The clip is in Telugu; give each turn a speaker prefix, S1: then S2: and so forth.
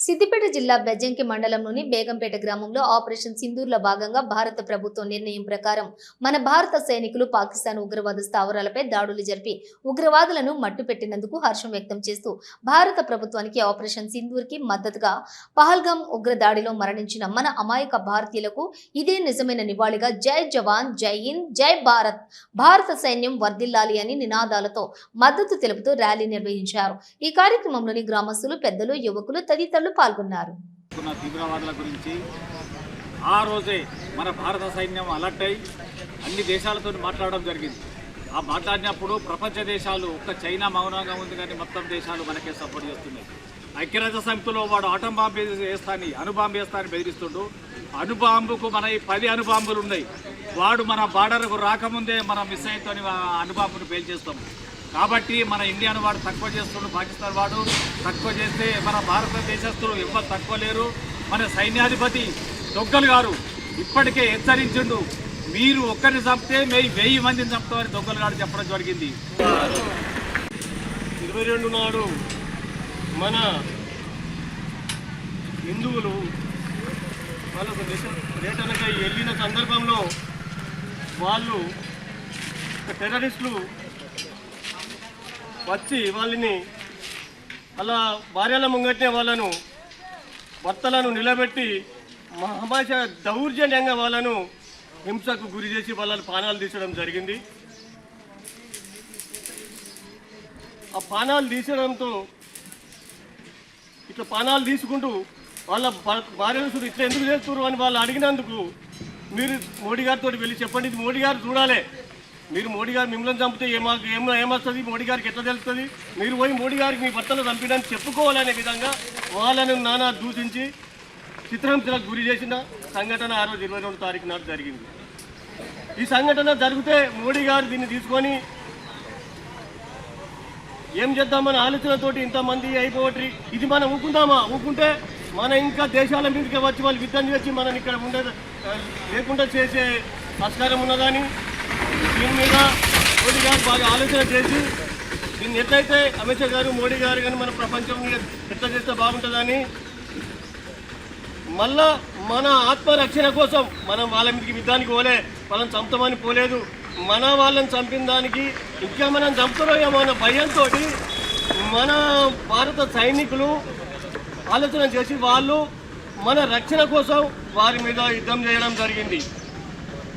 S1: సిద్దిపేట జిల్లా బెజ్జంకి మండలంలోని బేగంపేట గ్రామంలో ఆపరేషన్ సింధూర్లో భాగంగా భారత ప్రభుత్వం నిర్ణయం ప్రకారం మన భారత సైనికులు పాకిస్తాన్ ఉగ్రవాద స్థావరాలపై దాడులు జరిపి ఉగ్రవాదులను మట్టుపెట్టినందుకు హర్షం వ్యక్తం చేస్తూ భారత ప్రభుత్వానికి ఆపరేషన్ సింధూర్కి మద్దతుగా పహల్గామ్ ఉగ్ర దాడిలో మరణించిన మన అమాయక భారతీయులకు ఇదే నిజమైన నివాళిగా జై జవాన్ జై హింద్ జై భారత్, భారత సైన్యం వర్ధిల్లాలి అని నినాదాలతో మద్దతు తెలుపుతూ ర్యాలీ నిర్వహించారు. ఈ కార్యక్రమంలోని గ్రామస్తులు, పెద్దలు, యువకులు తదితరులు పాల్గొన్నారు.
S2: తీవ్రవాదుల గురించి ఆ రోజే మన భారత సైన్యం అలర్ట్ అయి అన్ని దేశాలతో మాట్లాడడం జరిగింది. ఆ మాట్లాడినప్పుడు ప్రపంచ దేశాలు ఒక్క చైనా మౌనంగా ఉంది, కానీ మొత్తం దేశాలు మనకే సపోర్ట్ చేస్తున్నాయి. ఐక్యరాజ్య సమితిలో వాడు ఆటం బాంబు వేస్తాని, అణుబాంబు వేస్తాని బెదిరిస్తుండు. అణుబాంబుకు మన 10 అణుబాంబులు ఉన్నాయి. వాడు మన బార్డర్కు రాకముందే మన మిస్ అయితో అణుబాంబును పేల్చేస్తాం. కాబట్టి మన ఇండియాను వాడు తక్కువ చేస్తున్నాడు, పాకిస్తాన్ వాడు తక్కువ చేస్తే మన భారతదేశస్తులు ఎవ్వరు తక్కువ లేరు. మన సైన్యాధిపతి దొగ్గలు గారు ఇప్పటికే హెచ్చరించిండు, మీరు ఒక్కరిని చంపితే మేము 1000 మందిని చంపుతామని దొగ్గలు గారు చెప్పడం జరిగింది.
S3: 22 నాడు మన హిందువులు వాళ్ళకు పర్యటనకై వెళ్ళిన సందర్భంలో వాళ్ళు టెర్రరిస్టులు వచ్చి వాళ్ళని అలా భార్యల ముంగట్నే వాళ్ళను భర్తలను నిలబెట్టి మహామాష దౌర్జన్యంగా వాళ్ళను హింసకు గురి చేసి వాళ్ళని పానాలు తీసడం జరిగింది. ఆ పానాలు తీసడంతో ఇట్లా పానాలు తీసుకుంటూ వాళ్ళ భార్యలు ఇట్లా ఎందుకు చేస్తున్నారు అని వాళ్ళు అడిగినందుకు మీరు మోడీ గారితో వెళ్ళి చెప్పండి, ఇది మోడీ గారు చూడాలి, మీరు మోడీ గారు మిమ్మల్ని చంపితే ఏమొస్తుంది, మోడీ గారికి ఎట్లా తెలుస్తుంది, మీరు పోయి మోడీ గారికి మీ భర్తలు చంపడానికి చెప్పుకోవాలనే విధంగా వాళ్ళను నానా దూషించి చిత్రహింసలకు గురి చేసిన సంఘటన ఆ రోజు 22వ తారీఖు నాడు జరిగింది. ఈ సంఘటన జరిగితే మోడీ గారు దీన్ని తీసుకొని ఏం చేద్దామని ఆలోచనతోటి ఇంతమంది అయిపోవట్రి, ఇది మనం ఊకుంటే మన ఇంకా దేశాల మీదకి వచ్చి వాళ్ళు యుద్ధం చేసి మనం ఇక్కడ లేకుండా చేసే ఆస్కారం ఉన్నదని దీని మీద మోడీ గారు బాగా ఆలోచన చేసి దీన్ని ఎట్లయితే అమిత్ షా గారు, మోడీ గారు కానీ మన ప్రపంచం మీద ఎట్లా చేస్తే బాగుంటుందని మళ్ళా మన ఆత్మరక్షణ కోసం మనం వాళ్ళ మీదకి యుద్ధానికి పోలే, వాళ్ళని చంపుతామని పోలేదు, మన వాళ్ళని చంపిన దానికి ఇంకా మనం చంపుతామో అన్న భయంతో మన భారత సైనికులు ఆలోచన చేసి వాళ్ళు మన రక్షణ కోసం వారి మీద యుద్ధం చేయడం జరిగింది.